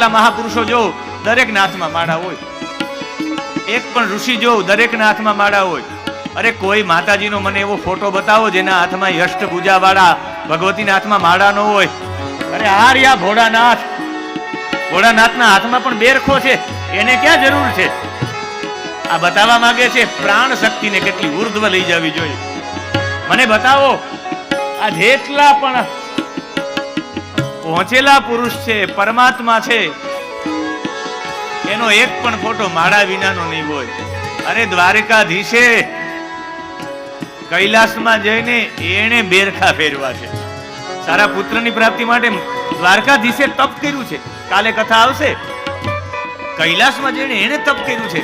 જેટલા મહાપુરુષો જો દરેકના હાથમાં માળા હોય, એક પણ ઋષિ જો દરેકના હાથમાં માળા હોય. અરે કોઈ માતાજીનો મને એવો ફોટો બતાવો જેના હાથમાં અષ્ટભુજા વાળા ભગવતીના હાથમાં માળા ન હોય. અરે આર્યા ભોળાનાથ, ભોળાનાથના હાથમાં પણ બેરખો છે, એને ક્યાં જરૂર છે? આ બતાવવા માંગે છે પ્રાણ શક્તિને કેટલી ઉર્ધ્વ લઈ જવી જોઈએ. મને બતાવો આ જેટલા પણ પહોંચેલા પુરુષ છે, પરમાત્મા છે, એનો એક પણ ફોટો માળા વિનાનો નહીં હોય. અરે દ્વારકાધીશે કૈલાસમાં જઈને એને બેરખા ફેરવા છે. સારા પુત્રની પ્રાપ્તિ માટે દ્વારકાધીશે તપ કર્યું છે. કાલે કથા આવશે. કૈલાસમાં જઈને એને તપ કર્યું છે.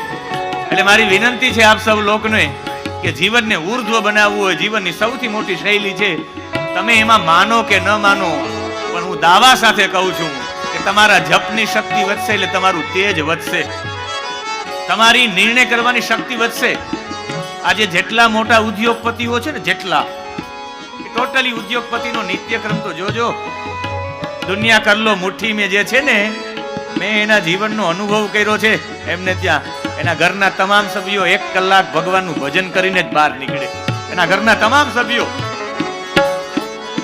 એટલે મારી વિનંતી છે આપ સૌ લોકોને કે જીવનને ઉર્ધ્વ બનાવવું હોય, જીવનની સૌથી મોટી શૈલી છે. તમે એમાં માનો કે ન માનો, પણ હું દાવા સાથે કહું છું કે તમારા જપની શક્તિ વધશે એટલે તમારું તેજ વધશે, તમારી નિર્ણય કરવાની શક્તિ વધશે. આજે જેટલા મોટા ઉદ્યોગપતિઓ છે ને, જેટલા ટોટલી ઉદ્યોગપતિનો નિત્યક્રમ તો જોજો. દુનિયા કર લો મુઠ્ઠી મેં જે છે ને, મેં એના જીવનનો અનુભવ કર્યો છે. એમને ત્યાં એના ઘરના તમામ સભ્યો 1 કલાક ભગવાનનું ભજન કરીને જ બહાર નીકળે. એના ઘરના તમામ સભ્યો,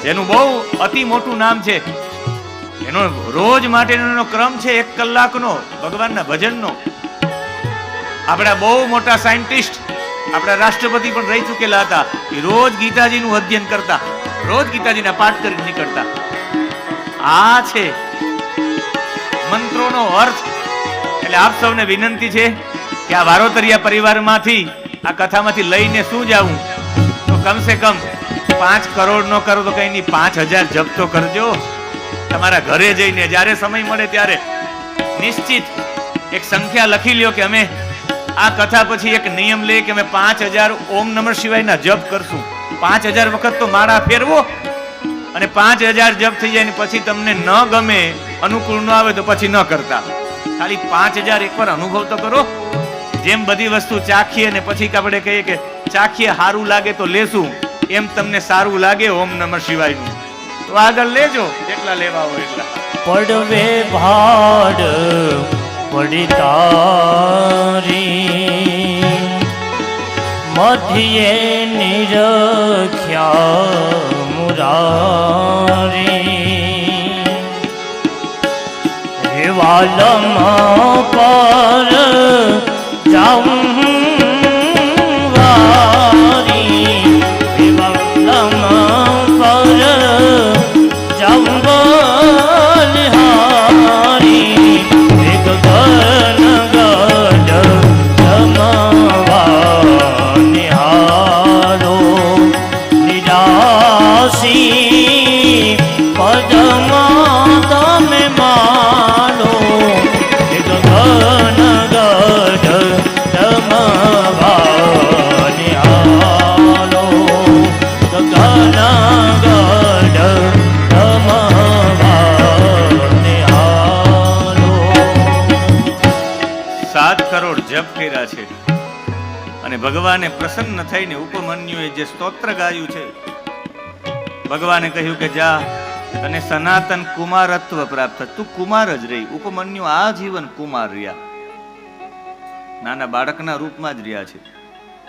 જેનું બહુ અતિ મોટું નામ છે, એનો રોજ માટેનો ક્રમ છે 1 કલાકનો ભગવાનના ભજનનો. આપણા બહુ મોટા સાયન્ટિસ્ટ, આપણા રાષ્ટ્રપતિ પણ રહી ચૂકેલા હતા, એ રોજ ગીતાજીનું અધ્યયન કરતા, રોજ ગીતાજીના પાઠ કરીને નીકળતા. આ છે મંત્રોનો અર્થ. એટલે આપ સૌને વિનંતી છે કે આ વારોતરિયા પરિવારમાંથી આ કથામાંથી લઈને શું જાવું, તો કમસે કમ 5 કરોડ નો કરો તો કઈ નહીં, 5000 જપ તો કરજો. તમારા ઘરે જઈને જ્યારે સમય મળે ત્યારે નિશ્ચિત એક સંખ્યા લખી લ્યો કે અમે આ કથા પછી એક નિયમ લે કે અમે 5000 ઓમ નમઃ શિવાયના જપ કરશું. 5000 વખત તો માળા ફેરવો, અને 5000 જપ થઈ જાય ને પછી તમને ન ગમે, અનુકૂળ ન આવે તો પછી ન કરતા. ખાલી 5000 એકવાર અનુભવ તો કરો. જેમ બધી વસ્તુ ચાખીએ ને પછી આપણે કહીએ કે ચાખીએ સારું લાગે તો લેશું, એમ તમને સારું લાગે ઓમ નમઃ શિવાયનું તો આગળ લેજો, જેટલા લેવા હોય એટલા. પડવે ભાડ પડી તારી, મધ્યે નિરખ્યા મુરારી, હેવાલમ પર જાઉં જપ કર્યા છે. અને ભગવાને પ્રસન્ન થઈને ઉપમન્યુએ જે સ્તોત્ર ગાયું છે, ભગવાને કહ્યું કે જા તને સનાતન કુમારત્વ પ્રાપ્ત, તું કુમાર જ રહી. ઉપમન્યુ આ જીવન કુમાર રહ્યા, નાના બાળકના રૂપમાં જ રહ્યા છે.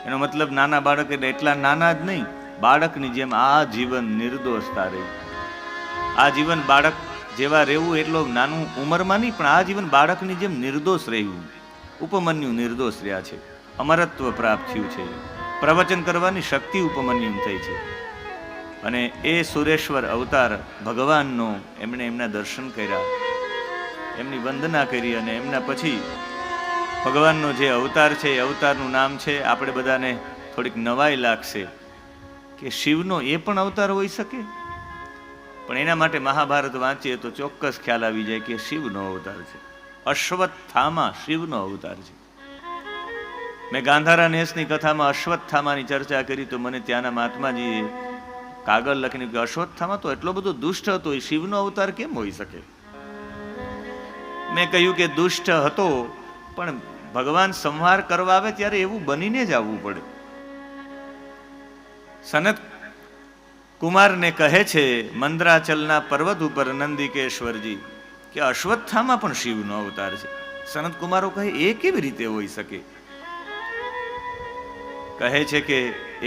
એનો મતલબ નાના બાળક એટલે એટલા નાના જ નહીં, બાળકની જેમ આ જીવન નિર્દોષતા રહી. આ જીવન બાળક જેવા રહેવું એટલો નાનું ઉંમરમાં નહીં, પણ આ જીવન બાળકની જેમ નિર્દોષ રહેવું. ઉપમન્યુ નિર્દોષ રહ્યા છે, અમરત્વ પ્રાપ્ત થયું છે, પ્રવચન કરવાની શક્તિ ઉપમન્યુ થઈ છે. અને એ સુરેશ્વર અવતાર ભગવાનનો એમણે એમના દર્શન કર્યા, એમની વંદના કરી, અને એમના પછી ભગવાનનો જે અવતાર છે એ અવતારનું નામ છે, આપણે બધાને થોડીક નવાઈ લાગશે કે શિવનો એ પણ અવતાર હોઈ શકે, પણ એના માટે મહાભારત વાંચીએ તો ચોક્કસ ખ્યાલ આવી જાય કે શિવનો અવતાર છે. અશ્વત્થામા શિવનો અવતાર છે. મેં ગાંધારા નેસની કથામાં અશ્વત્થામાની ચર્ચા કરી તો મને ત્યાંના મહાત્માજીએ કાગળ લખીને કે અશ્વત્થામા તો એટલો બધો દુષ્ટ હતો, એ શિવનો અવતાર કેમ હોઈ શકે? મેં કહ્યું કે દુષ્ટ હતો, પણ ભગવાન સંહાર કરવા આવે ત્યારે એવું બનીને જ આવવું પડે. સનત કુમારને કહે છે મંદરાચલના પર્વત ઉપર નંદિકેશ્વરજી કે અશ્વત્થામા પણ શિવનો અવતાર છે. સનત કુમારો કહે એ કેવી રીતે હોઈ શકે? કહે છે કે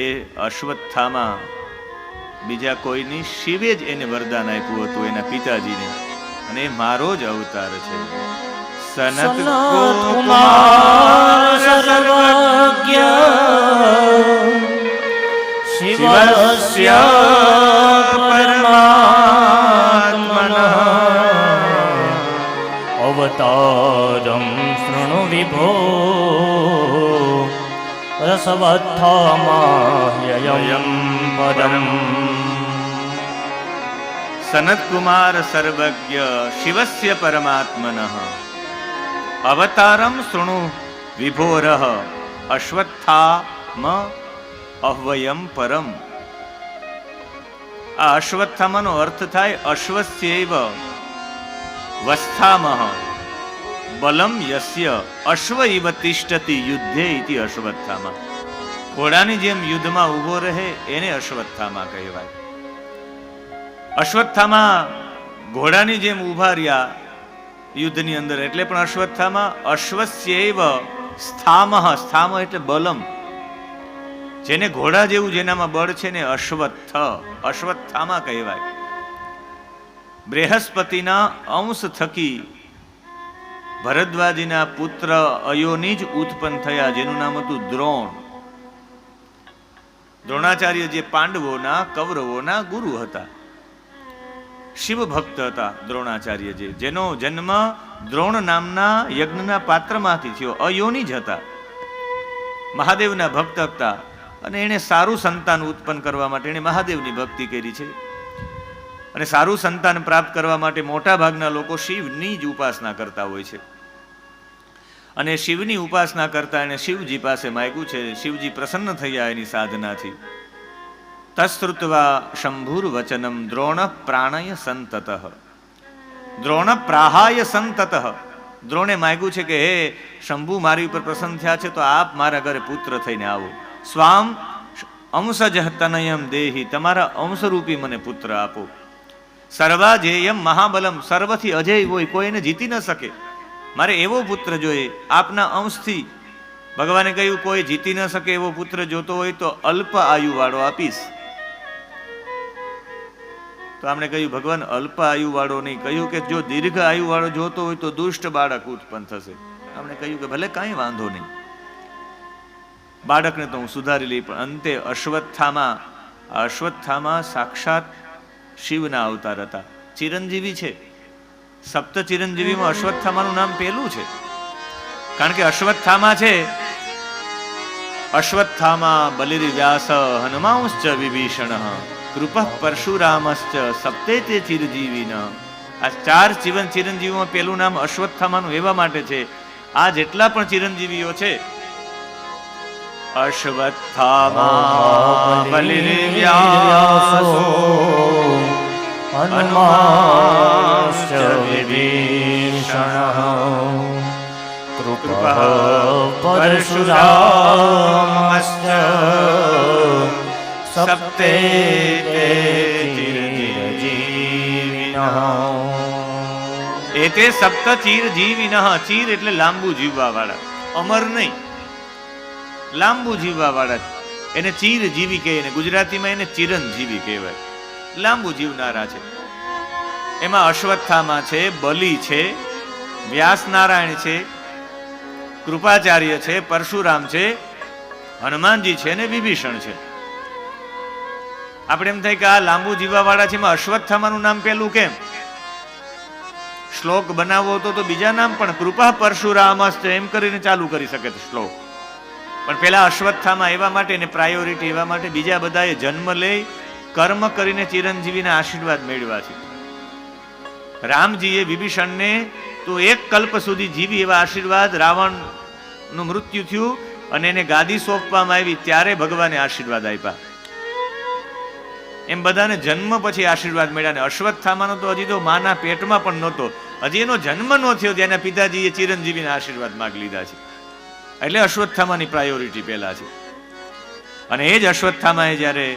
એ અશ્વત્થામા બીજા કોઈની, શિવે જ એને વરદાન આપ્યું હતું એના પિતાજીને, અને એ મારો જ અવતાર છે. સનત કુમાર સર્વજ્ઞ શિવસ્ય પરમાત્મનઃ અવતારમ શૃણુ વિભો રસવત્થામાહ્યયં પરમ. સનત કુમાર સર્વજ્ઞ શિવસ્ય પરમાત્મનઃ અવતારમ શૃણુ વિભોરઃ અશ્વત્થામ અહ્વયમ પરમ. આ અશ્વત્થામાનો અર્થ થાય અશ્વસ્યૈવ વસ્થામઃ બલમ યસ્ય અશ્વ ઇવ તિષ્ઠતિ યુદ્ધે ઇતિ અશ્વત્થામા. ઘોડાની જેમ યુદ્ધમાં ઊભો રહે એને અશ્વત્થામા કહેવાય. અશ્વત્થામા ઘોડાની જેમ ઊભા રહ્યા યુદ્ધની અંદર એટલે પણ અશ્વત્થામા. અશ્વસ્યૈવ સ્થામઃ, સ્થામ એટલે બલમ, જેને ઘોડા જેવું જેનામાં બળ છે ને અશ્વત્થ, અશ્વત્થામા કહેવાય. બૃહસ્પતિના અંશ થકી ભરદ્વાજીના પુત્ર અયોની જ ઉત્પન્ન થયા, જેનું નામ હતું દ્રોણ. દ્રોણાચાર્ય જે પાંડવોના કૌરવોના ગુરુ હતા, શિવ ભક્ત હતા દ્રોણાચાર્યજી, જેનો જન્મ દ્રોણ નામના યજ્ઞના પાત્રમાંથી થયો. અયોની જ હતા, મહાદેવના ભક્ત હતા, અને એને સારું સંતાન ઉત્પન્ન કરવા માટે એને મહાદેવની ભક્તિ કરી છે. અને સારું સંતાન પ્રાપ્ત કરવા માટે મોટા ભાગના લોકો શિવની જ ઉપાસના કરતા હોય છે. અને શિવની ઉપાસના કરતા એને શિવજી પાસે માંગ્યું છે. શિવજી પ્રસન્ન થયા એની સાધનાથી. તશ્રુત્વા શંભુર વચનમ દ્રોણ પ્રાણય સંતતઃ, દ્રોણ પ્રાહાય સંતતઃ. દ્રોણે માંગ્યું છે કે હે શંભુ, મારી ઉપર પ્રસન્ન થયા છે તો આપ મારા ઘરે પુત્ર થઈને આવો. સ્વામ અંશજ તનયમ દેહી, તમારા અંશરૂપી મને પુત્ર આપો. સર્વાજેયમ મહાબલમ, સર્વથી અજય હોય, કોઈ એને જીતી ન શકે, મારે એવો પુત્ર જોઈએ આપના અંશથી. ભગવાને કહ્યું કોઈ જીતી ન શકે એવો પુત્ર જોતો હોય તો અલ્પ આયુ વાળો આપીશ. તો આપણે કહ્યું ભગવાન અલ્પ આયુ વાળો નહીં, કહ્યું કે જો દીર્ઘ આયુ વાળો જોતો હોય તો દુષ્ટ બાળક ઉત્પન્ન થશે. આપણે કહ્યું કે ભલે કાંઈ વાંધો નહીં, બાળકને તો હું સુધારી લઈ. પણ અંતે અશ્વત્થામા સાક્ષાત શિવના અવતાર હતા, ચિરંજીવી છે. સપ્ત ચિરંજીવીમાં અશ્વત્થામાનું નામ પહેલું છે, કારણ કે અશ્વત્થામા છે. અશ્વત્થામા બલિર્વ્યાસ હનુમાંશ્ચ વિભીષણ કૃપઃ પરશુરામશ્ચ સપ્તેતે ચિરજીવીન. આ ચાર ચિરંજીવીમાં પહેલું નામ અશ્વત્થામાનું એવા માટે છે, આ જેટલા પણ ચિરંજીવીઓ છે, અશ્વત્થામા બલિર્વ્યાસો હનુમાંશ્ચ વિભીષણઃ કૃપઃ પરશુરામશ્ચ સપ્તેતે ચિરજીવિનઃ. એતે સપ્ત ચિરજીવિનઃ. ચિર એટલે લાંબુ જીવવા વાળા, અમર નહીં, લાંબુ જીવવા વાળા, એને ચિરજીવી કહે. ગુજરાતીમાં એને ચિરંજીવી કહેવાય, લાંબુ જીવનારા છે. એમાં અશ્વત્થામા છે, બલિ છે, વ્યાસ નારાયણ છે, કૃપાચાર્ય છે, પરશુરામ છે, હનુમાનજી છે ને વિભીષણ છે. આપણે એમ થાય કે આ લાંબુ જીવવા વાળા છે, એમાં અશ્વત્થામાનું નામ પેલું કેમ? શ્લોક બનાવવો હતો તો બીજા નામ પણ કૃપા પરશુરામસ્ત એમ કરીને ચાલુ કરી શકે શ્લોક. પણ પેલા અશ્વત્થામા એવા માટે ને પ્રાયોરિટી એવા માટે બીજા બધાએ જન્મ લઈ કર્મ કરીને ચિરંજીવીના આશીર્વાદ મેળવ્યા છે. રામજીએ વિભીષણને તો એક કલ્પ સુધી જીવી એવા આશીર્વાદ, રાવણનું મૃત્યુ થયું અને એને ગાદી સોંપવામાં આવી ત્યારે ભગવાને આશીર્વાદ આપ્યા. એમ બધાને જન્મ પછી આશીર્વાદ મળ્યા. ને અશ્વત્થામાનો તો હજી તો માના પેટમાં પણ નહોતો, હજી એનો જન્મ ન થયો ત્યાંના પિતાજીએ ચિરંજીવીના આશીર્વાદ માગી લીધા છે. એટલે અશ્વત્થામાની પ્રાયોરિટી પહેલા છે. અને એ જ અશ્વત્થામાએ જ્યારે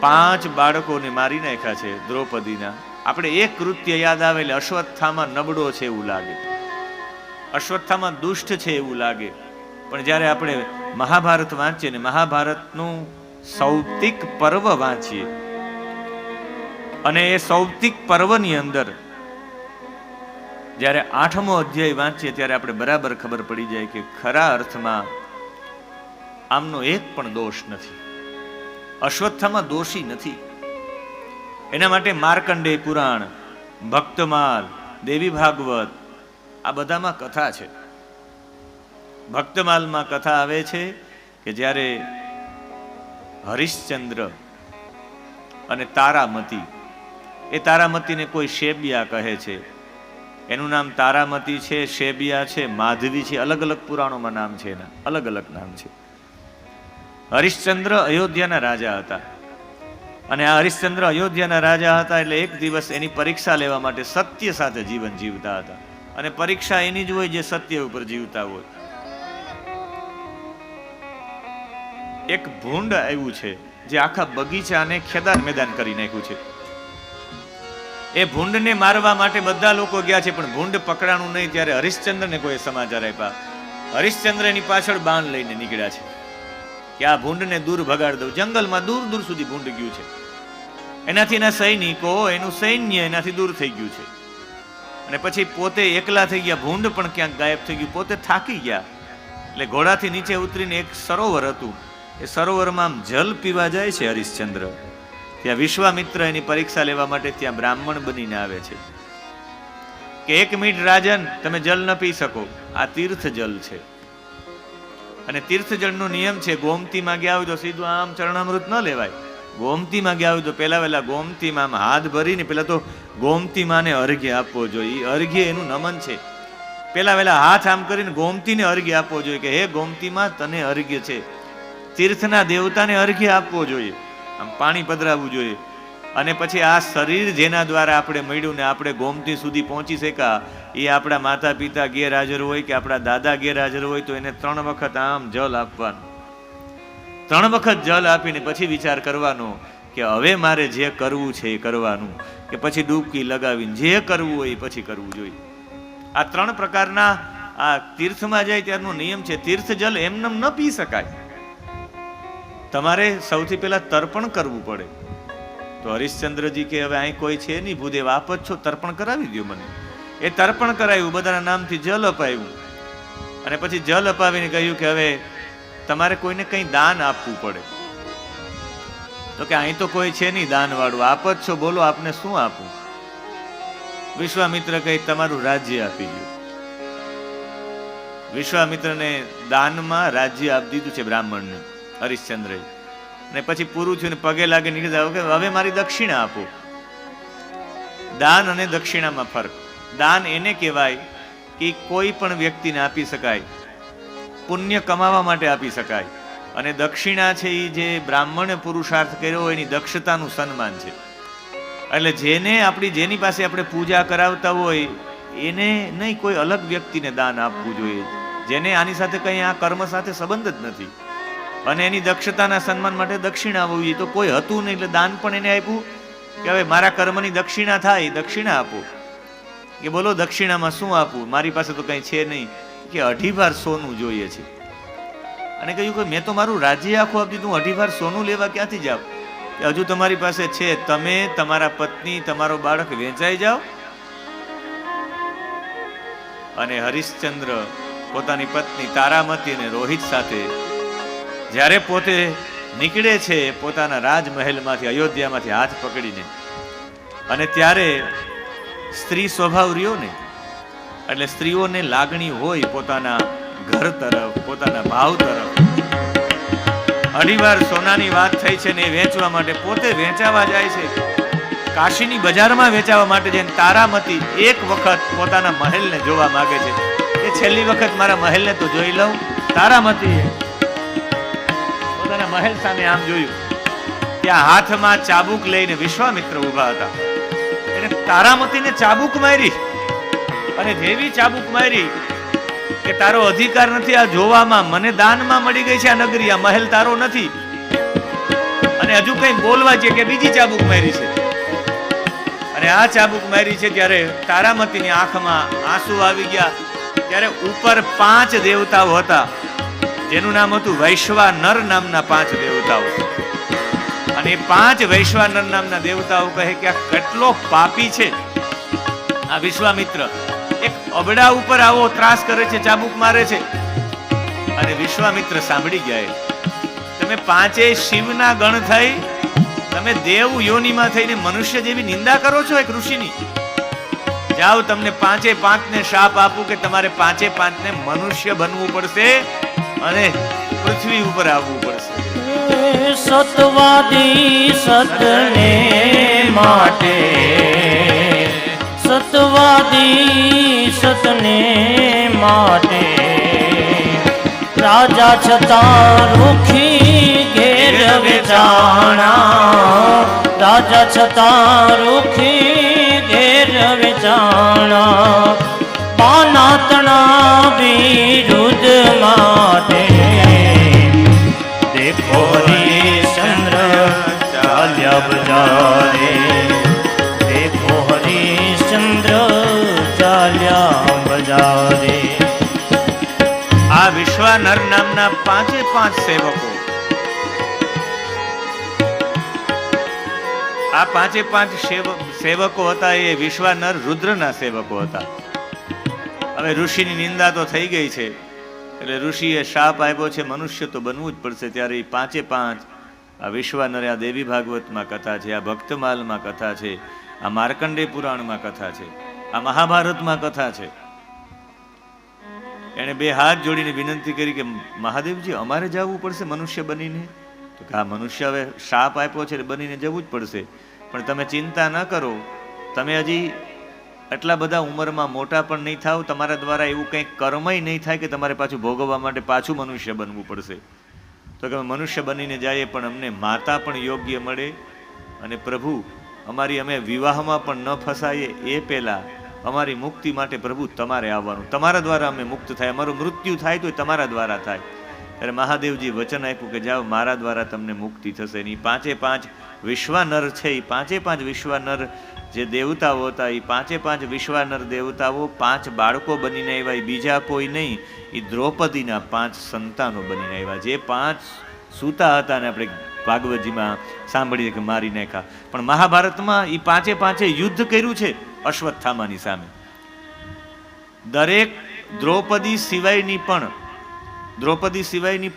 5 બાળકોને મારી નાખ્યા છે દ્રૌપદીના, આપણે એક કૃત્ય યાદ આવે એટલે અશ્વત્થામા નબળો છે એવું લાગે, અશ્વત્થામા દુષ્ટ છે એવું લાગે. પણ જ્યારે આપણે મહાભારત વાંચીએ ને મહાભારતનું સૌતિક પર્વ વાંચીએ અને એ સૌતિક પર્વની અંદર જ્યારે 8મો અધ્યાય વાંચીએ ત્યારે આપણે બરાબર ખબર પડી જાય કે ખરા અર્થમાં આમનો એક પણ દોષ નથી. અશ્વત્થામા દોષી નથી. એના માટે માર્કંડેય પુરાણ, ભક્તમાલ, દેવી ભાગવત આ બધામાં કથા છે. ભક્તમાલમાં કથા આવે છે કે જ્યારે હરિશ્ચંદ્ર અને તારામતી, એ તારામતીને કોઈ શેબિયા કહે છે, એનું નામ તારામતી છે, શેબિયા છે, માધવી છે, અલગ અલગ પુરાણોમાં નામ છે, એના અલગ અલગ નામ છે. હરિશ્ચંદ્ર અયોધ્યાના રાજા હતા અને આ હરિશ્ચંદ્ર અયોધ્યાના રાજા હતા એટલે એક દિવસ એની પરીક્ષા લેવા માટે સત્ય સાથે જીવન જીવતા હતા અને પરીક્ષા એની જ હોય જે સત્ય ઉપર જીવતા હોય. એક ભૂંડ આવ્યું છે જે આખા બગીચાને ખેદાર મેદાન કરી નાખ્યું છે. એ ભૂંડને મારવા માટે બધા લોકો ગયા છે પણ ભૂંડ પકડાણું નહીં. ત્યારે હરિશ્ચંદ્રને કોઈ સમાચાર આપ્યા. હરિશ્ચંદ્ર એની પાછળ બાણ લઈને નીકળ્યા છે કે આ ભૂંડને દૂર ભગાડ દઉં. જંગલમાં દૂર દૂર સુધી ભૂંડ ગયું છે, એનાથી એના સૈનિકો, એનું સૈન્ય એનાથી દૂર થઈ ગયું છે અને પછી પોતે એકલા થઈ ગયા. ભૂંડ પણ ક્યાંક ગાયબ થઈ ગયું, પોતે થાકી ગયા એટલે ઘોડાથી નીચે ઉતરીને એક સરોવર હતું, એ સરોવરમાં આમ જલ પીવા જાય છે હરિશ્ચંદ્ર. ત્યાં વિશ્વામિત્ર એની પરીક્ષા લેવા માટે ત્યાં બ્રાહ્મણ બનીને આવે છે કે 1 મિનિટ રાજન, તમે જલ ન પી શકો, આ તીર્થ જલ છે અને તીર્થ જળનો નિયમ છે ગોમતીમાં ગયા હોય તો સીધું આમ ચરણામૃત ન લેવાય. ગોમતીમાં ગયા હોય તો પેલા ગોમતીમાં આમ હાથ ભરીને પેલા તો ગોમતી માને અર્ઘ્ય આપવો જોઈએ. અર્ઘ્ય એનું નમન છે. પેલા હાથ આમ કરીને ગોમતીને અર્ઘ્ય આપવો જોઈએ કે હે ગોમતીમાં તને અર્ઘ્ય છે. તીર્થના દેવતાને અર્ઘ્ય આપવો જોઈએ, આમ પાણી પધરાવવું જોઈએ. અને પછી આ શરીર જેના દ્વારા આપણે મળ્યું ને આપણે ગોમતી સુધી પહોંચી શક્યા, એ આપણા માતા પિતા ગેરહાજર હોય કે આપણા દાદા ગેરહાજર હોય તો એને 3 વખત આમ જલ આપવાનું. 3 વખત જલ આપીને પછી વિચાર કરવાનો કે હવે મારે જે કરવું છે એ કરવાનું, કે પછી ડૂબકી લગાવીને જે કરવું હોય એ પછી કરવું જોઈએ. આ 3 પ્રકારના આ તીર્થમાં જાય ત્યારનો નિયમ છે. તીર્થ જલ એમનેમ ન પી શકાય, તમારે સૌથી પહેલા તર્પણ કરવું પડે. તો હરિશ્ચંદ્રજી કે હવે અહીં કોઈ છે નહીં, ભૂદેવ આપ જ છો, તર્પણ કરાવી દો મને. એ તર્પણ કરાયું, બધાના નામથી જલ અપાયું અને પછી જલ અપાવીને કહ્યું કે હવે તમારે કોઈને કંઈ દાન આપવું પડે. તો કે અહીં તો કોઈ છે નહીં દાન વાળું, આપ જ છો, બોલો આપને શું આપું? વિશ્વામિત્ર કહે તમારું રાજ્ય આપી દો. વિશ્વામિત્રને દાનમાં રાજ્ય આપી દીધું છે બ્રાહ્મણને, હરિશ્ચંદ્રએ. અને પછી પૂરું થયું ને પગે લાગે નીકળી જાવ કે હવે મારી દક્ષિણા આપો. દાન અને દક્ષિણામાં ફરક. દાન એને કહેવાય કે કોઈ પણ વ્યક્તિને આપી શકાય, પુણ્ય કમાવા માટે આપી શકાય. અને દક્ષિણા છે એ જે બ્રાહ્મણે પુરુષાર્થ કર્યો હોય એની દક્ષતાનું સન્માન છે. એટલે જેની પાસે આપણે પૂજા કરાવતા હોય એને નહીં કોઈ અલગ વ્યક્તિને દાન આપવું જોઈએ, જેને આની સાથે કંઈ આ કર્મ સાથે સંબંધ જ નથી અને એની દક્ષતાના સન્માન માટે દક્ષિણા આપવું જોઈએ. તો કોઈ હતું નહીં એટલે દાન પણ એને આપ્યું કે હવે મારા કર્મની દક્ષિણા થાય, દક્ષિણા આપો. કે બોલો દક્ષિણામાં શું આપવું? મારી પાસે તો કંઈ છે નહીં, કે 2.5 વાર સોનું જોઈએ છે. અને કહ્યું કે મેં તો મારું રાજ્ય આખું આપી દીધું, 2.5 વાર સોનું લેવા ક્યાંથી જાવ? કે હજુ તમારી પાસે છે, તમે, તમારા પત્ની, તમારો બાળક વેચાઈ જાઓ. અને હરિશ્ચંદ્ર પોતાની પત્ની તારામતી અને રોહિત સાથે જ્યારે પોતે નીકળે છે પોતાના રાજમહેલમાંથી, અયોધ્યામાંથી હાથ પકડીને, અને ત્યારે સ્ત્રી સ્વભાવ રહ્યો ને, એટલે સ્ત્રીઓને લાગણી હોય પોતાના ઘર તરફ, પોતાના ભાવ તરફ. 2.5 વાર સોનાની વાત થઈ છે ને એ વેચવા માટે પોતે વેચાવા જાય છે, કાશીની બજારમાં વેચાવા માટે જઈને તારામતી એક વખત પોતાના મહેલને જોવા માંગે છે કે છેલ્લી વખત મારા મહેલને તો જોઈ લઉં. તારામતી પોતાના મહેલ સામે આમ જોયું, ત્યાં હાથમાં ચાબુક લઈને વિશ્વામિત્ર ઉભા હતા. એને તારામતીને ચાબુક મારી અને જેવી ચાબુક મારી કે તારો અધિકાર નથી આ જોવામાં, મને દાનમાં મળી ગઈ છે આ નગરી, આ મહેલ તારો નથી. અને હજુ કઈ બોલવા છે કે બીજી ચાબુક મારી છે. અને અને આ ચાબુક મારી છે ત્યારે તારામતીની આંખમાં આંસુ આવી ગયા. ત્યારે ઉપર 5 દેવતાઓ હતા, જેનું નામ હતું વૈશ્વાનર નામના 5 દેવતાઓ. અને 5 વૈશ્વાનર નામના દેવતાઓ કહે કે આ કેટલો પાપી છે આ વિશ્વામિત્ર, એક અબડા ઉપર આવો ત્રાસ કરે છે, ચાબુક મારે છે. અને વિશ્વામિત્ર સાંભળી ગયા. તમે 5 શિવના ગણ થઈ, તમે દેવ યોનિમાં થઈને મનુષ્ય જેવી નિંદા કરો છો એક ઋષિની. જાઓ, તમને 5 ને શાપ આપું કે તમારે 5 ને મનુષ્ય બનવું પડશે અને પૃથ્વી ઉપર આવવું પડશે. સતવાદી સતને માટે, સતવાદી સતને માટે, રાજા છતાં રૂખી ઘેર વેચાણા, રાજા છતાં રૂખી ઘેર વેચાણા, પાનાતણા વિરુદ્ધ માટે. દેખો હરિશ્ચંદ્ર ચાલ્યા બજારે, દેખો હરિશ્ચંદ્ર ચાલ્યા બજારે. આ વિશ્વાનર નામના 5 સેવકો, આ 5 સેવકો હતા એ વિશ્વાનર રુદ્રના સેવકો હતા. હવે ઋષિની નિંદા તો થઈ ગઈ છે, એટલે ઋષિએ શાપ આપ્યો છે મનુષ્ય તો બનવું જ પડશે. ત્યારે એ 5 આ વિશ્વાનર, આ દેવી ભાગવતમાં કથા છે, આ ભક્તમાલમાં કથા છે, આ માર્કંડેય પુરાણમાં કથા છે, આ મહાભારતમાં કથા છે. એને 2 હાથ જોડીને વિનંતી કરી કે મહાદેવજી અમારે જવું પડશે મનુષ્ય બનીને? તો કે આ મનુષ્ય હવે શાપ આપ્યો છે બનીને જવું જ પડશે, પણ તમે ચિંતા ન કરો, તમે હજી એટલા બધા ઉંમરમાં મોટા પણ નહીં થાવ, તમારા દ્વારા એવું કંઈક કર્મય નહીં થાય કે તમારે પાછું ભોગવવા માટે પાછું મનુષ્ય બનવું પડશે. તો કે મનુષ્ય બનીને જઈએ પણ અમને માતા પણ યોગ્ય મળે, અને પ્રભુ અમારી અમે વિવાહમાં પણ ન ફસાઈએ એ પહેલા અમારી મુક્તિ માટે પ્રભુ તમારે આવવાનું, તમારા દ્વારા અમે મુક્ત થાય, અમારું મૃત્યુ થાય તો તમારા દ્વારા થાય. ત્યારે મહાદેવજી વચન આપ્યું કે જાઓ, મારા દ્વારા તમને મુક્તિ થશે. એ 5 વિશ્વાનર છે, એ 5 વિશ્વાનર જે દેવતાઓ હતા, એ 5 વિશ્વાનર દેવતાઓ 5 બાળકો બનીને આવ્યા. એ બીજા કોઈ નહીં, એ દ્રૌપદીના 5 સંતાનો બનીને આવ્યા. જે 5 સૂતા હતા ને આપણે ભાગવતજીમાં સાંભળીએ કે મારી નાખ્યા, પણ મહાભારતમાં એ 5 યુદ્ધ કર્યું છે અશ્વત્થામાની સામે. દરેક દ્રૌપદી સિવાયની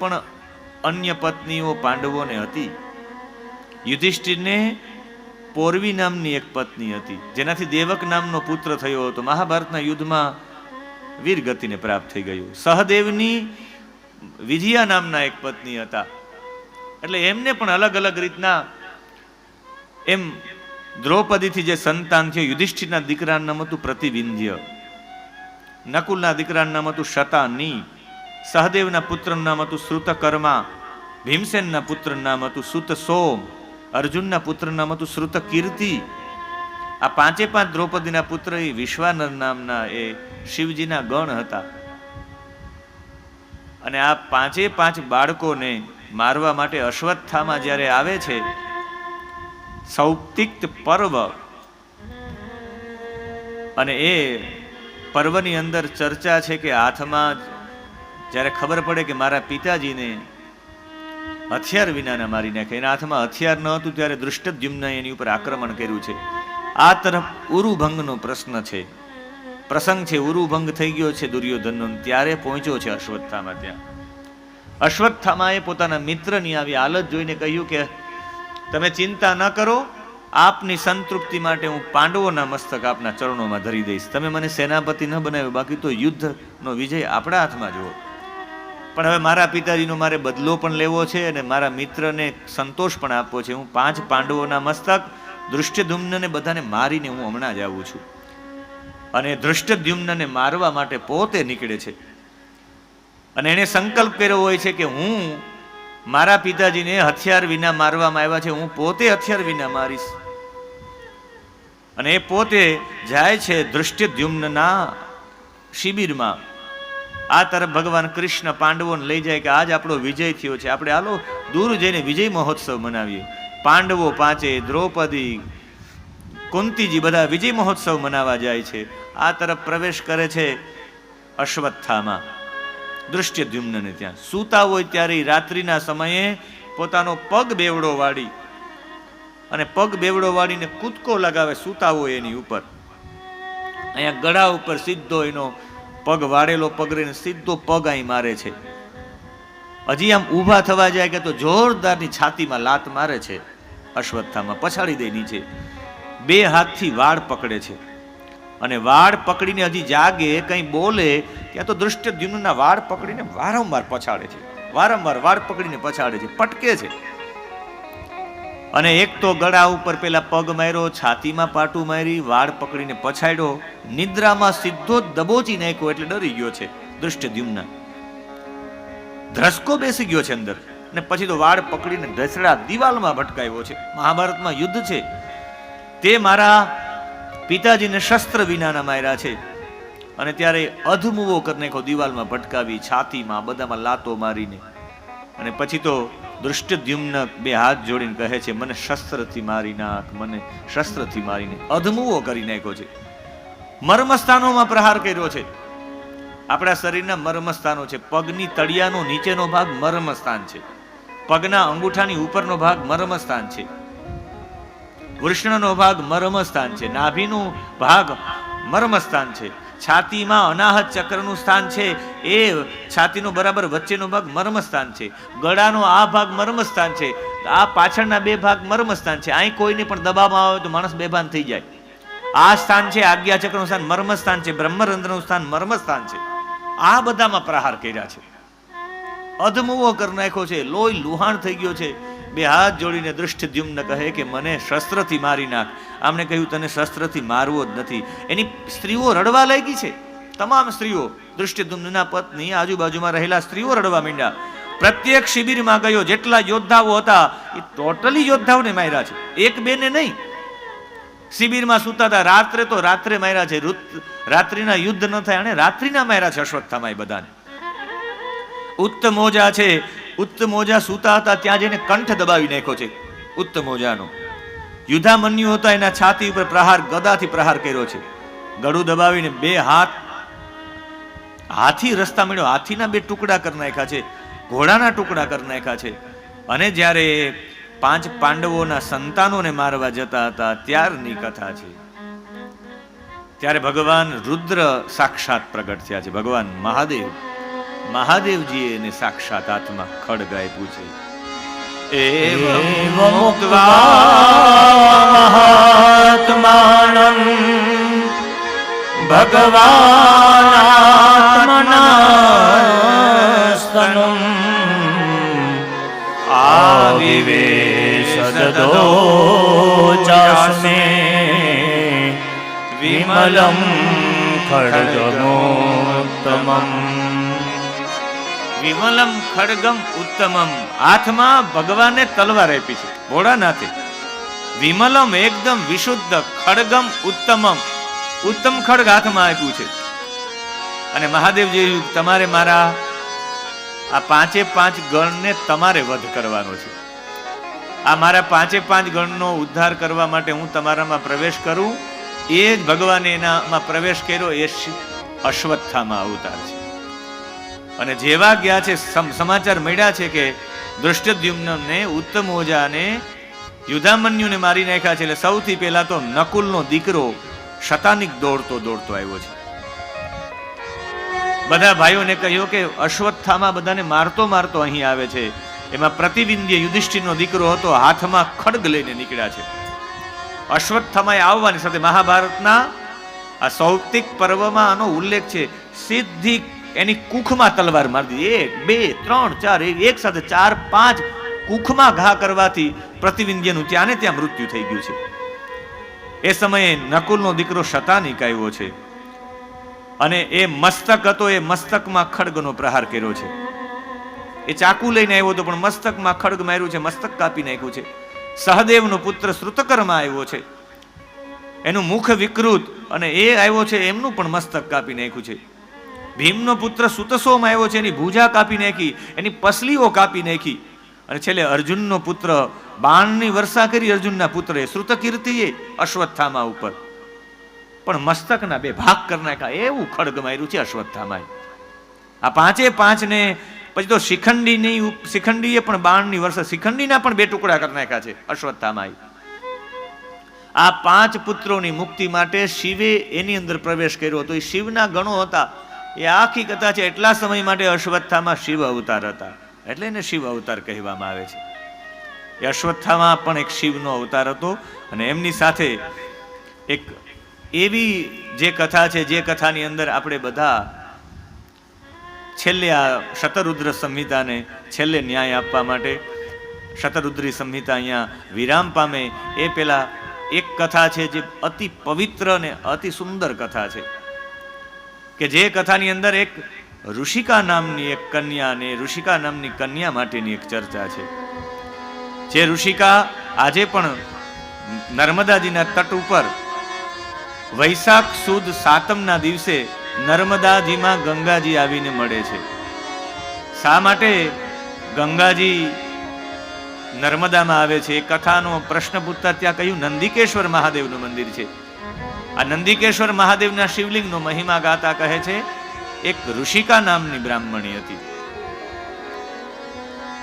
પણ અન્ય પત્નીઓ પાંડવોને હતી. યુધિષ્ઠિરને પૌરવી નામની એક પત્ની હતી, જેનાથી દેવક નામનો પુત્ર થયો હતો. મહાભારતના યુદ્ધમાં વીરગતિને પ્રાપ્ત થઈ ગયું. સહદેવની વિજયા નામના એક પત્ની હતા. એટલે એમને પણ અલગ અલગ રીતના એમ દ્રૌપદીથી જે સંતાન થયું, યુધિષ્ઠિરના દીકરાનું નામ હતું પ્રતિવિંધ્ય, નકુલના દીકરાનું નામ હતું શતાની, સહદેવના પુત્રનું નામ હતું શ્રુતકર્મા, ભીમસેનના પુત્રનું નામ હતું સુતસોમ, અર્જુનના પુત્રનું નામ હતું શ્રુતકીર્તિ. આ 5 દ્રૌપદીના પુત્ર એ વિશ્વાનર નામના એ શિવજીના ગણ હતા. અને આ 5 બાળકોને મારવા માટે અશ્વત્થામા જ્યારે આવે છે, સૌપ્તિક પર્વ, અને એ પર્વની અંદર ચર્ચા છે કે હાથમાં જ્યારે ખબર પડે કે મારા પિતાજીને હથિયાર વિનાના મારી નાખે, એના હાથમાં હથિયાર ન હતું, ત્યારે દૃષ્ટદ્યુમ્નએ એની ઉપર આક્રમણ કર્યું છે. આ તરફ ઉરુભંગનો પ્રશ્ન છે, પ્રસંગ છે, ઉરુભંગ થઈ ગયો છે દુર્યોધનનો, ત્યારે પહોંચ્યો છે અશ્વત્થામા ત્યાં. અશ્વત્થામાએ પોતાના મિત્રની આવી હાલત જોઈને કહ્યું કે તમે ચિંતા ન કરો, આપની સંતૃપ્તિ માટે હું પાંડવોના મસ્તક આપના ચરણોમાં ધરી દઈશ. તમે મને સેનાપતિ ન બનાવ્યો, બાકી તો યુદ્ધનો વિજય આપણા હાથમાં જુઓ. પણ હવે મારા પિતાજીનો મારે બદલો પણ લેવો છે અને મારા મિત્રને સંતોષ પણ આપવો છે. હું 5 પાંડવોના મસ્તક દૃષ્ટદ્યુમ્નને બધાને મારીને હું હમણાં જ આવું છું. અને દૃષ્ટદ્યુમ્નને મારવા માટે પોતે નીકળે છે. અને એને સંકલ્પ કર્યો હોય છે કે હું મારા પિતાજીને હથિયાર વિના મારવામાં આવ્યા છે, હું પોતે હથિયાર વિના મારીશ. અને એ પોતે જાય છે દૃષ્ટદ્યુમ્નના શિબિરમાં. આ તરફ ભગવાન કૃષ્ણ પાંડવોને લઈ જાય કે આજ આપણો વિજય થયો છે, આપણે હાલો દૂર જઈને વિજય મહોત્સવ મનાવીએ. પાંડવો 5, દ્રૌપદી, કુંતીજી બધા વિજય મહોત્સવ મનાવવા જાય છે. આ તરફ પ્રવેશ કરે છે અશ્વત્થામા દૃષ્ટદ્યુમ્નને ત્યાં. સૂતા હોય ત્યારે રાત્રિના સમયે પોતાનો પગ બેવડો વાળી અને પગ બેવડો વાળીને કૂદકો લગાવે સૂતા હોય એની ઉપર. અહીંયા ગળા ઉપર સીધો એનો પગ વાળેલો પગ રહીને સીધો પગ અહીં મારે છે. હજી આમ ઊભા થવા જાય કે તો જોરદારની છાતીમાં લાત મારે છે અશ્વત્થામાં, પછાડી દે નીચે. બે હાથથી વાળ પકડે છે અને વાળ પકડીને હજી જાગે કંઈ બોલે ત્યાં તો દૃષ્ટદ્યુમ્નના વાળ પકડીને વારંવાર પછાડે છે, વારંવાર વાળ પકડીને પછાડે છે, પટકે છે. અને એક તો ગળા ઉપર પેલા પગ માર્યો, છાતીમાં પાટું મારી, વાળ પકડીને પછાડ્યો, નિદ્રામાં સીધો જ દબોચી નાખ્યો એટલે ડરી ગયો છે દૃષ્ટદ્યુમ્ન. ધ્રસકો બેસી ગયો છે અંદર અને પછી તો વાળ પકડીને ઢસડા દિવાલમાં ભટકાવ્યો છે. મહાભારતમાં યુદ્ધ છે તે મારા પિતાજીને શસ્ત્ર વિનાના માર્યા છે અને ત્યારે અધમુવો કરી નાખ્યો, દિવાલમાં ભટકાવી, છાતીમાં બધામાં લાતો મારીને. અને પછી તો દૃષ્ટદ્યુમ્ન બે હાથ જોડીને કહે છે મને શસ્ત્રથી મારી નાખ, મને શસ્ત્રથી મારીને અધમુવો કરી નાખ્યો છે. મર્મસ્થાનોમાં પ્રહાર કર્યો છે. આપણા શરીરના મર્મસ્થાનો છે. પગની તળિયાનો નીચેનો ભાગ મર્મસ્થાન છે, પગના અંગૂઠાની ઉપરનો ભાગ મર્મસ્થાન છે, વૃષણનો ભાગ મર્મસ્થાન છે, નાભીનો ભાગ મર્મસ્થાન છે, છાતીમાં અનાહત ચક્રનું સ્થાન છે એ છાતીનો બરાબર વચ્ચેનો ભાગ મર્મસ્થાન છે, ગળાનો આ ભાગ મર્મસ્થાન છે, આ પાછળના બે ભાગ મર્મસ્થાન છે. અહીં કોઈને પણ દબાવમાં આવે તો માણસ બેભાન થઈ જાય. આ સ્થાન છે આજ્ઞા ચક્રનું સ્થાન મર્મસ્થાન છે, બ્રહ્મરંધ્રનું સ્થાન મર્મસ્થાન છે. આ બધામાં પ્રહાર કર્યા છે, અધમુવો કરી નાખ્યો છે, લોહી લુહાણ થઈ ગયો છે. બે હાથ જોડીને દૃષ્ટદ્યુમ્ન કહે કે મને શસ્ત્રથી મારી નાખ. આમને કહ્યું તને શસ્ત્રથી મારવો જ નથી. એની સ્ત્રીઓ રડવા લાગી છે, તમામ સ્ત્રીઓ, દૃષ્ટદ્યુમ્નના પત્ની, આજુબાજુમાં રહેલા સ્ત્રીઓ રડવા માંડ્યા. પ્રત્યેક શિબિરમાં ગયો, જેટલા યોદ્ધાઓ હતા એ ટોટલી યોદ્ધાઓને માર્યા છે, એક બે ને નહીં. શિબિરમાં સૂતા હતા, રાત્રે તો રાત્રે માર્યા છે, રાત્રિના યુદ્ધ ન થાય અને રાત્રિના માર્યા છે અશ્વત્થામાએ બધાને. ઉત્તમોજા છે, ઉત્તમોજા સૂતા હતા ત્યાં જઈને કંઠ દબાવી નાખ્યો છે ઉત્તમોજાનો. યુધામન્યુ હતા એના છાતી ઉપર પ્રહાર, ગદાથી પ્રહાર કર્યો છે, ગળું દબાવીને બે હાથી રસ્તા મળ્યો, હાથીના બે ટુકડા કરી નાખ્યા છે, ઘોડાના ટુકડા કરી નાખ્યા છે. અને જ્યારે 5 પાંડવોના સંતાનોને મારવા જતા હતા ત્યારની કથા છે. ત્યારે ભગવાન રુદ્ર સાક્ષાત પ્રગટ થયા છે, ભગવાન મહાદેવજીએ એને સાક્ષાત હાથમાં ખડગ આપ્યું છે. એવં મહાત્માનં ભગવાનાત્મનાસ્તનું આવિવેશ દદો ચાસ્મે વિમલમ ખડગમોત્તમમ. વિમલમ ખડગમ ઉત્તમમ. હાથમાં ભગવાને તલવાર આપી છે ભોળાનાથે. વિમલમ એકદમ વિશુદ્ધ, ખડગમ ઉત્તમમ, ઉત્તમ ખડગ હાથમાં આપ્યું છે. અને મહાદેવજી તમારે મારા આ 5 ગણને તમારે વધ કરવાનો છે. આ મારા 5 ગણનો ઉદ્ધાર કરવા માટે હું તમારામાં પ્રવેશ કરું, એ જ ભગવાને એનામાં પ્રવેશ કર્યો, એ અશ્વત્થામા અવતાર છે. અને જેવા ગયા છે સમાચાર મળ્યા છે કે દૃષ્ટદ્યુમ્નને, ઉત્તમોજાને, યુધામન્યુને મારી નાખ્યા છે. એટલે સૌથી પહેલા તો નકુલનો દીકરો શતાનિક દોડતો આવ્યો છે. બધા ભાઈઓને કહ્યું કે અશ્વત્થામા બધાને મારતો અહીં આવે છે. એમાં પ્રતિવિંધ્ય યુધિષ્ઠિરનો દીકરો હતો, હાથમાં ખડગ લઈને નીકળ્યા છે. અશ્વત્થામાએ આવવાની સાથે મહાભારતના આ સૌપ્તિક પર્વમાં આનો ઉલ્લેખ છે. સીધી એની કુખમાં તલવાર મારી દીધી. 1 2 3 4 એક સાથે 4 5 કુખમાં ઘા કરવાથી પ્રતિવિંધ્યનું ત્યાં ને ત્યાં મૃત્યુ થઈ ગયું છે. એ સમયે નકુલનો દીકરો શતાનિક આવ્યો છે અને એ મસ્તક હતો, એ મસ્તકમાં ખડગનો પ્રહાર કર્યો છે. એ ચાકુ લઈને આવ્યો હતો પણ મસ્તકમાં ખડગ માર્યું છે, મસ્તક કાપી નાખ્યું છે. સહદેવનો પુત્ર શ્રુતકર્મા આવ્યો છે, એનું મુખ વિકૃત, અને એ આવ્યો છે એમનું પણ મસ્તક કાપી નાખ્યું છે. ભીમનો પુત્ર સુતસોમ આવ્યો છે, એની ભુજા કાપી નાખી, એની પસલીઓ કાપી નાખી. અને છેલ્લે અર્જુનનો પુત્ર બાણની વર્ષા કરી અર્જુનના પુત્રએ, શ્રુતકીર્તિએ અશ્વત્થામા ઉપર, પણ મસ્તકના બે ભાગ કરી નાખ્યા. એવું ખડગ માર્યું છે અશ્વત્થામાએ. આ પાંચે પાંચને પછી તો શિખંડીએ પણ બાણની વર્ષા, શિખંડીના પણ બે ટુકડા કરી નાખ્યા છે અશ્વત્થામાએ. આ પાંચ પુત્રોની મુક્તિ માટે શિવે એની અંદર પ્રવેશ કર્યો હતો. એ શિવના ગણો હતા. એ આખી કથા છે. એટલા સમય માટે અશ્વત્થામા શિવ અવતાર હતા, એટલે એને શિવ અવતાર કહેવામાં આવે છે. એ અશ્વત્થામા પણ એક શિવનો અવતાર હતો. અને એમની સાથે એક એવી જે કથા છે, જે કથાની અંદર આપણે બધા છેલ્લે આ શતરુદ્ર સંહિતાને છેલ્લે ન્યાય આપવા માટે શતરુદ્રી સંહિતા અહીંયા વિરામ પામે એ પેલા એક કથા છે જે અતિ પવિત્ર અને અતિ સુંદર કથા છે, કે જે કથાની અંદર એક ઋષિકા નામની એક કન્યા અને ઋષિકા નામની કન્યા માટેની એક ચર્ચા છે. જે ઋષિકા આજે પણ નર્મદાજીના તટ ઉપર વૈશાખ સુદ સાતમના દિવસે નર્મદાજીમાં ગંગાજી આવીને મળે છે. શા માટે ગંગાજી નર્મદામાં આવે છે? એ કથાનો પ્રશ્ન પૂછતા ત્યાં કહ્યું નંદિકેશ્વર મહાદેવનું મંદિર છે. આ નંદિકેશ્વર મહાદેવના શિવલિંગનો મહિમા ગાતા કહે છે એક ઋષિકા નામની બ્રાહ્મણી હતી,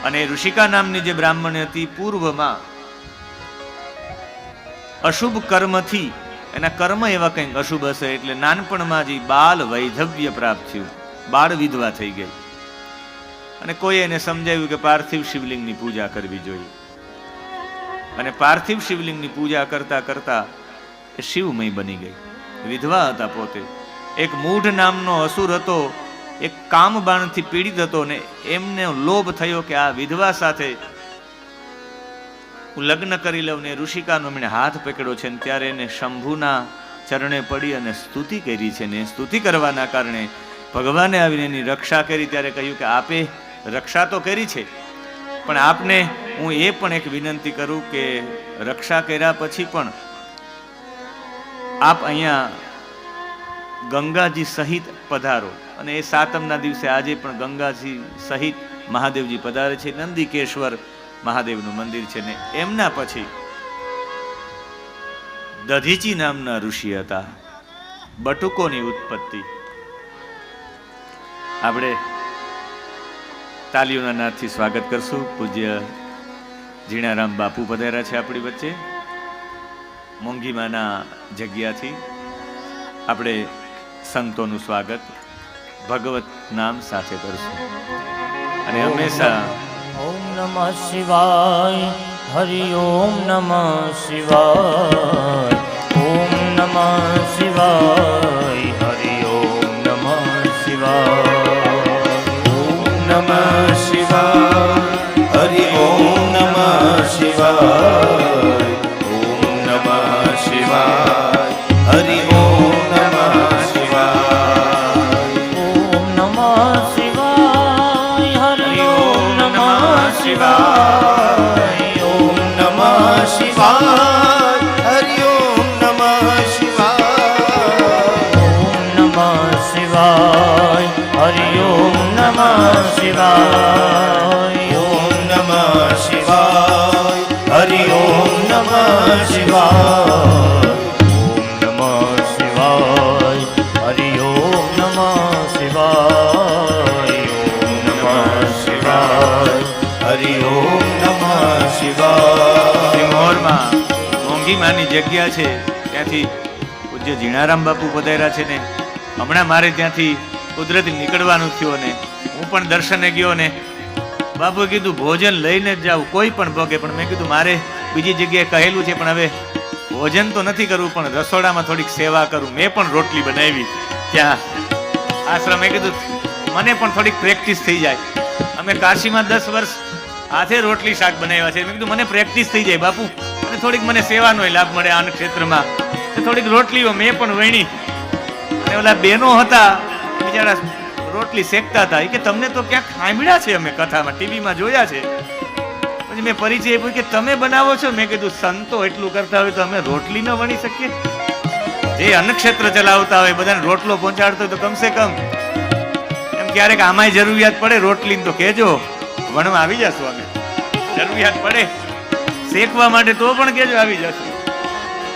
અને ઋષિકા નામની જે બ્રાહ્મણી હતી પૂર્વમાં અશુભ કર્મથી, એના કર્મ એવા કંઈક અશુભ હશે એટલે નાનપણમાં જ બાલ વૈધવ્ય પ્રાપ્ત થયું, બાળ વિધવા થઈ ગઈ. અને કોઈ એને સમજાવ્યું કે પાર્થિવ શિવલિંગની પૂજા કરવી જોઈએ. અને પાર્થિવ શિવલિંગની પૂજા કરતા કરતા એ શિવમય બની ગઈ. વિધવા હતા પોતે. એક મૂઢ નામનો અસુર હતો, એક કામબાણથી પીડિત હતો, ને એમને લોભ થયો કે આ વિધવા સાથે હું લગ્ન કરી લઉં ને ઋષિકાનો એમણે હાથ પકડ્યો છે. ત્યારે એને શંભુના ચરણે પડી અને સ્તુતિ કરી છે. ને સ્તુતિ કરવાના કારણે ભગવાને આવીને એની રક્ષા કરી. ત્યારે કહ્યું કે આપે રક્ષા તો કરી છે, પણ આપને હું એ પણ એક વિનંતી કરું કે રક્ષા કર્યા પછી પણ આપ અહીંયા ગંગાજી સહિત પધારો. અને એ સાતમના દિવસે આજે પણ ગંગાજી સહિત મહાદેવજી પધારે છે. નંદિકેશ્વર મહાદેવનું મંદિર છે. ને એમના પછી દધીચી નામના ઋષિ હતા. બટુકોની ઉત્પત્તિ આપણે તાલીઓના નાદથી સ્વાગત કરશું. પૂજ્ય ઝીણારામ બાપુ પધાર્યા છે આપણી વચ્ચે. મોંઘીમાના જગ્યાથી આપણે સંતોનું સ્વાગત ભગવત નામ સાથે કરશું. અને હંમેશા ઓમ નમઃ શિવાય, હરિ ઓમ નમઃ શિવાય, ઓમ નમઃ શિવાય, હરિ ઓમ નમઃ શિવાય, ઓમ નમઃ શિવાય, હરિ ઓમ નમઃ શિવાય, ઓમ નમઃ શિવાય, હરિ ઓમ નમઃ શિવાય, ઓમ નમઃ શિવાય, હરિ ઓમ નમઃ શિવાય, ઓમ નમઃ શિવાય, હરિ ઓમ નમઃ શિવાય, ઓમ નમઃ શિવાય, હરિ ઓમ નમઃ શિવાય, ઓમ નમઃ શિવાય, હરિ ઓમ નમઃ શિવાય, ઓમ નમઃ શિવાય, હરિ ઓમ નમઃ શિવાય, ઓમ નમઃ શિવાય, હરિ ઓમ નમઃ શિવાય. સિંહોરમાં મોંઘીમાની જગ્યા છે, ત્યાંથી પૂજ્ય ઝીણારામ બાપુ પધાર્યા છે. ને હમણાં મારે ત્યાંથી કુદરતી નીકળવાનું થયું ને હું પણ દર્શને ગયો. ને બાપુએ કીધું ભોજન લઈને જ જાઉં કોઈ પણ ભોગે, પણ મેં કીધું મારે બીજી જગ્યાએ કહેલું છે, પણ હવે ભોજન તો નથી કરવું, પણ રસોડામાં થોડીક સેવા કરું. મેં પણ રોટલી બનાવી ત્યાં આશ્રમે. કીધું મને પણ થોડીક પ્રેક્ટિસ થઈ જાય. અમે કાશીમાં 10 વર્ષ હાથે રોટલી શાક બનાવ્યા છે. મેં કીધું મને પ્રેક્ટિસ થઈ જાય બાપુ, અને થોડીક મને સેવાનો લાભ મળે આ ક્ષેત્રમાં. થોડીક રોટલીઓ મેં પણ વણી. અને ઓલા બહેનો હતા બિચારા રોટલી શેકતા હતા. કે તમને તો ક્યાંક સાંભળ્યા છે, અમે કથામાં ટીવીમાં જોયા છે. પછી મેં પરિચય આપ્યો કે તમે બનાવો છો. મેં કીધું સંતો એટલું કરતા હોય તો અમે રોટલી ન વણી શકીએ? જે અન્નક્ષેત્ર ચલાવતા હોય બધાને રોટલો પહોંચાડતો હોય તો કમસે કમ એમ ક્યારેક આમાંય જરૂરિયાત પડે રોટલીની તો કહેજો, વણવા આવી જશું અમે. જરૂરિયાત પડે શેકવા માટે તો પણ કેજો, આવી જશે.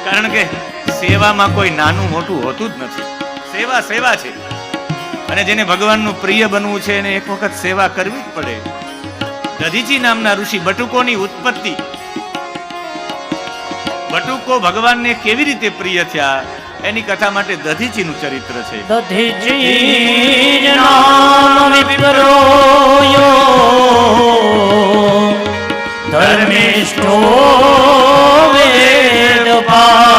કારણ કે સેવામાં કોઈ નાનું મોટું હોતું જ નથી. સેવા સેવા છે, અને જેને ભગવાનનું પ્રિય બનવું છે એને એક વખત સેવા કરવી જ પડે. દધીચી નામના ઋષિ, બટુકોની ઉત્પત્તિ, બટુકો ભગવાનને કેવી રીતે પ્રિય થયા એની કથા માટે દધીચીનું ચરિત્ર છે. દધીચી નામ વિપ્રો યો